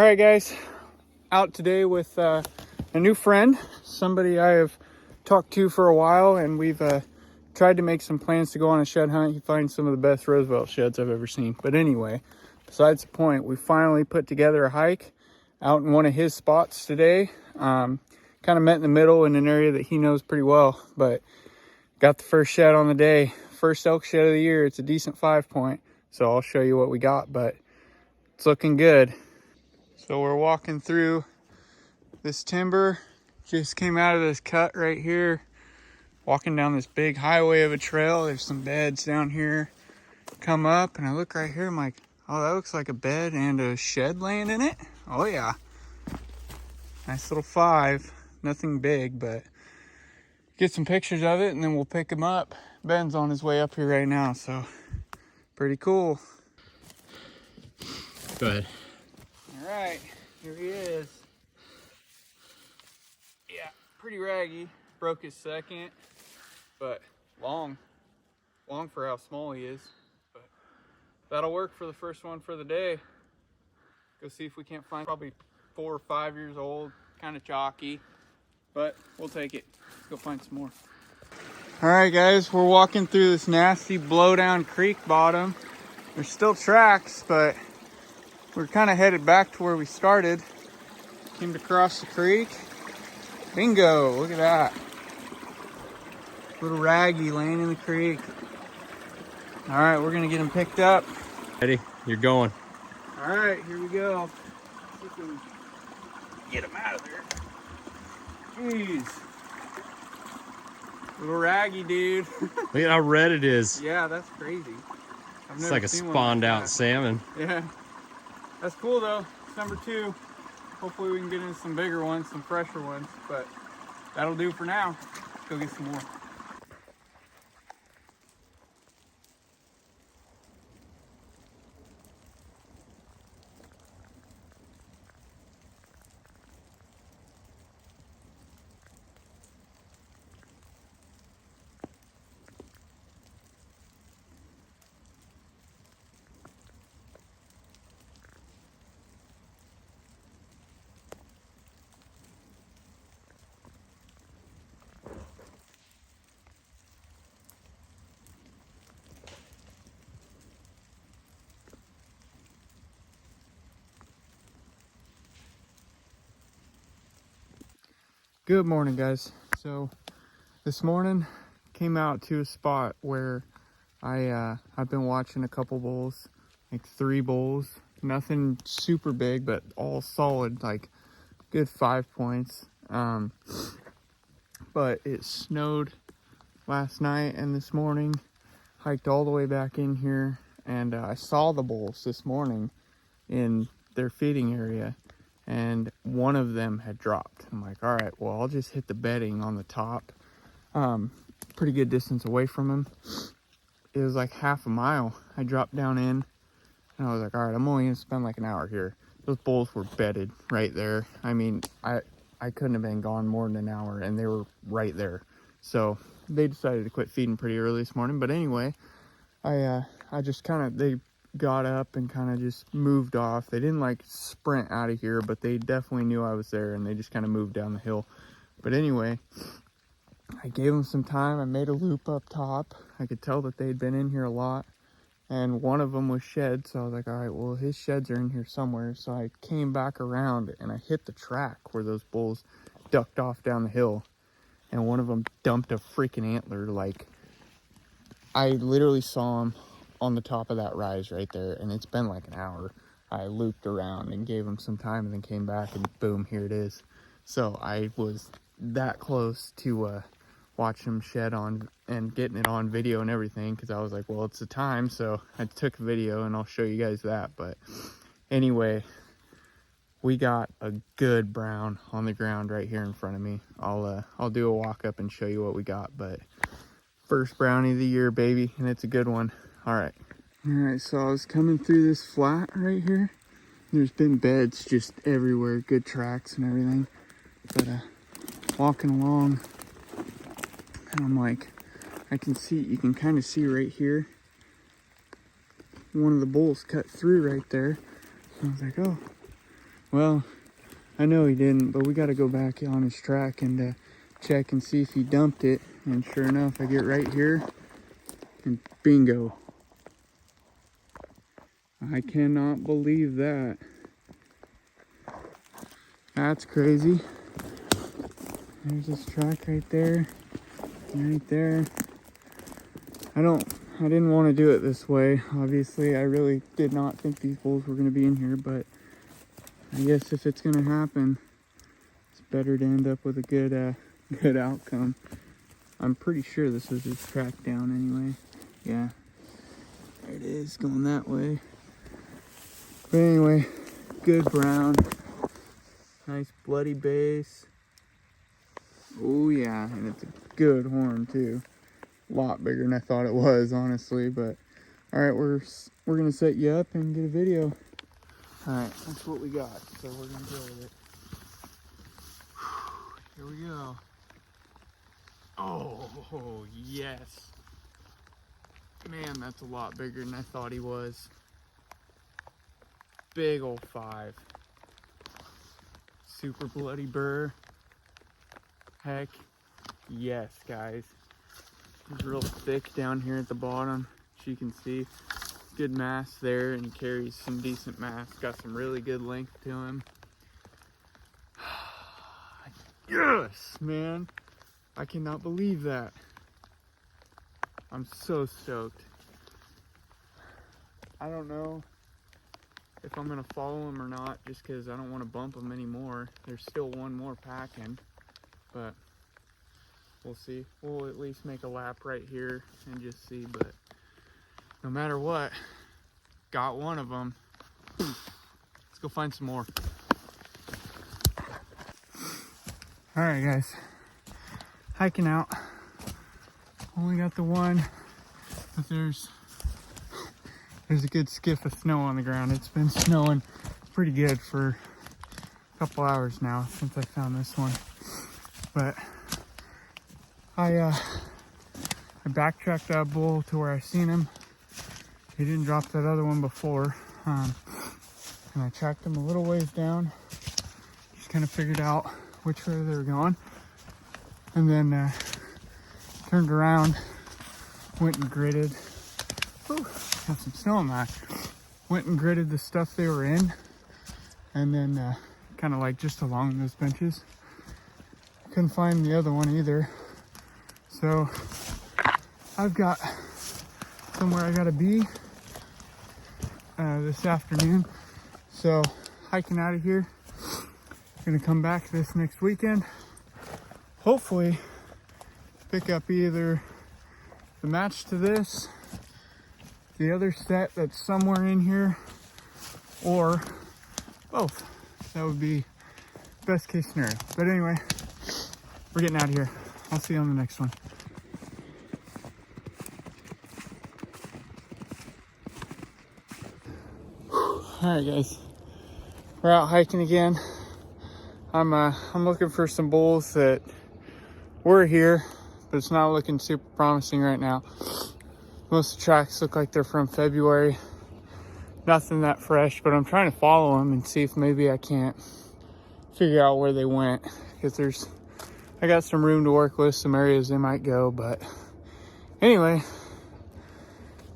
right, guys, out today with a new friend, somebody I have talked to for a while, and we've tried to make some plans to go on a shed hunt. He finds some of the best Roosevelt sheds I've ever seen. But anyway, besides the point, we finally put together a hike out in one of his spots today. Kind of met in the middle in an area that he knows pretty well, but got the first shed on the day. First elk shed of the year. It's a decent 5-point, so I'll show you what we got, but it's looking good. So we're walking through this timber, just came out of this cut right here, walking down this big highway of a trail. There's some beds down here, come up, and I look right here, I'm like, oh, that looks like a bed and a shed laying in it. Oh yeah, nice little 5, nothing big, but get some pictures of it and then we'll pick him up. Ben's on his way up here right now, so pretty cool. Go ahead. All right, here he is. Yeah, pretty raggy. Broke his second, but long for how small he is. But that'll work for the first one for the day. Go see if we can't find, probably 4 or 5 years old, kind of chalky, but we'll take it. Let's go find some more. All right, guys, we're walking through this nasty blowdown creek bottom. There's still tracks, but we're kind of headed back to where we started. Came across the creek. Bingo, look at that. Little raggy laying in the creek. All right, we're gonna get him picked up. Ready? You're going. All right, here we go. See if we can get him out of there. Jeez. Little raggy, dude. Look at how red it is. Yeah, that's crazy. It's like a spawned out salmon. Yeah. That's cool though. It's number 2. Hopefully we can get in some bigger ones, some fresher ones, but that'll do for now. Let's go get some more. Good morning, guys. So this morning came out to a spot where I've been watching a couple bulls, like 3 bulls, nothing super big, but all solid, like good 5 points. But it snowed last night and this morning. Hiked all the way back in here, and I saw the bulls this morning in their feeding area, and one of them had dropped. I'm like, all right, well, I'll just hit the bedding on the top. Pretty good distance away from him. It was like half a mile. I dropped down in, and I was like, all right, I'm only gonna spend like an hour here. Those bulls were bedded right there. I mean, I couldn't have been gone more than an hour, and they were right there. So they decided to quit feeding pretty early this morning. But anyway, I just they got up and kind of just moved off. They didn't like sprint out of here, but they definitely knew I was there, and they just kind of moved down the hill. But anyway, I gave them some time. I made a loop up top. I could tell that they'd been in here a lot, and one of them was shed. So I was like, all right, well, his sheds are in here somewhere. So I came back around and I hit the track where those bulls ducked off down the hill, and one of them dumped a freaking antler. Like, I literally saw him on the top of that rise right there, and it's been like an hour. I looped around and gave him some time and then came back, and boom, here it is. So I was that close to watching him shed on and getting it on video and everything, because I was like, well, it's the time, so I took a video and I'll show you guys that. But anyway, we got a good brown on the ground right here in front of me. I'll do a walk up and show you what we got, but first brownie of the year, baby, and it's a good one. All right, so I was coming through this flat right here. There's been beds just everywhere, good tracks and everything. But walking along, and I'm like, you can kind of see right here, one of the bulls cut through right there. So I was like, oh, Well, I know he didn't, but we got to go back on his track and check and see if he dumped it. And sure enough, I get right here and bingo. I cannot believe that. That's crazy. There's this track right there, right there. I didn't want to do it this way. Obviously, I really did not think these bulls were going to be in here, but I guess if it's going to happen, it's better to end up with a good outcome. I'm pretty sure this was his track down anyway. Yeah, there it is, going that way. But anyway, good brown. Nice bloody base. Oh yeah, and it's a good horn too. A lot bigger than I thought it was, honestly. But all right, we're gonna set you up and get a video. All right, that's what we got. So we're gonna go with it. Here we go. Oh yes, man, that's a lot bigger than I thought he was. Big old 5. Super bloody burr. Heck yes, guys. He's real thick down here at the bottom, as you can see. Good mass there, and he carries some decent mass. Got some really good length to him. Yes, man. I cannot believe that. I'm so stoked. I don't know if I'm gonna follow him or not, just because I don't want to bump him anymore. There's still one more packing, but we'll see. We'll at least make a lap right here and just see. But no matter what, got one of them. Let's go find some more. All right, guys, hiking out. Only got the one, but there's a good skiff of snow on the ground. It's been snowing pretty good for a couple hours now since I found this one. But I backtracked that bull to where I seen him. He didn't drop that other one before. And I tracked him a little ways down. Just kind of figured out which way they were going. And then turned around, went and gridded. Ooh, got some snow on that. Went and gridded the stuff they were in. And then kind of like just along those benches. Couldn't find the other one either. So I've got somewhere I gotta be this afternoon. So hiking out of here. Gonna come back this next weekend. Hopefully pick up either the match to this, the other set that's somewhere in here, or both. That would be best case scenario. But anyway, we're getting out of here. I'll see you on the next one. All right, guys, we're out hiking again. I'm looking for some bulls that were here, but it's not looking super promising right now. Most of the tracks look like they're from February. Nothing that fresh, but I'm trying to follow them and see if maybe I can't figure out where they went, because I got some room to work with, some areas they might go. But anyway,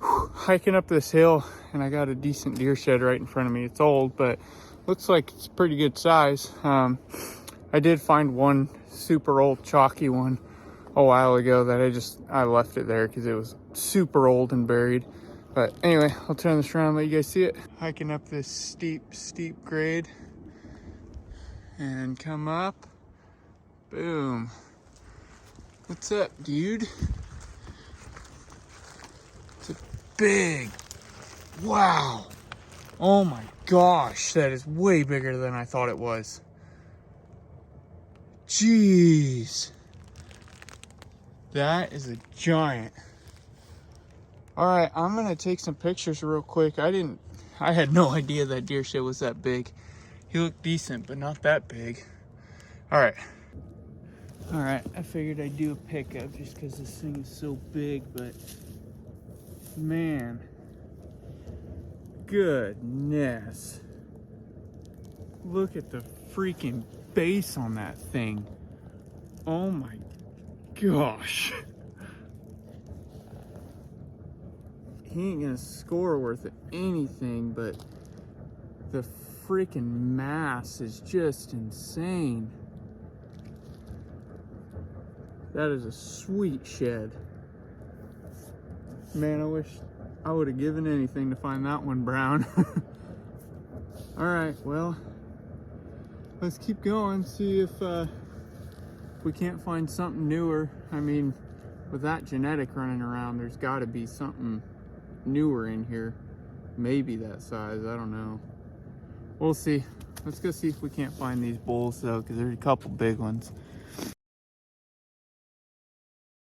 hiking up this hill, and I got a decent deer shed right in front of me. It's old, but looks like it's pretty good size. I did find one super old chalky one a while ago that I left it there because it was super old and buried. But anyway, I'll turn this around and let you guys see it. Hiking up this steep grade and come up. Boom. What's up, dude? It's a big, wow. Oh my gosh, that is way bigger than I thought it was. Jeez. That is a giant. All right, I'm gonna take some pictures real quick. I had no idea that deer shit was that big. He looked decent, but not that big. All right, I figured I'd do a pickup just because this thing is so big, but man, goodness. Look at the freaking base on that thing. Oh my gosh. He ain't gonna score worth anything, but the freaking mass is just insane. That is a sweet shed. Man, I wish I would have given anything to find that one brown. All right, well, let's keep going, see if we can't find something newer. I mean, with that genetic running around, there's got to be something newer in here. Maybe that size, I don't know. We'll see. Let's go see if we can't find these bulls though, because there's a couple big ones.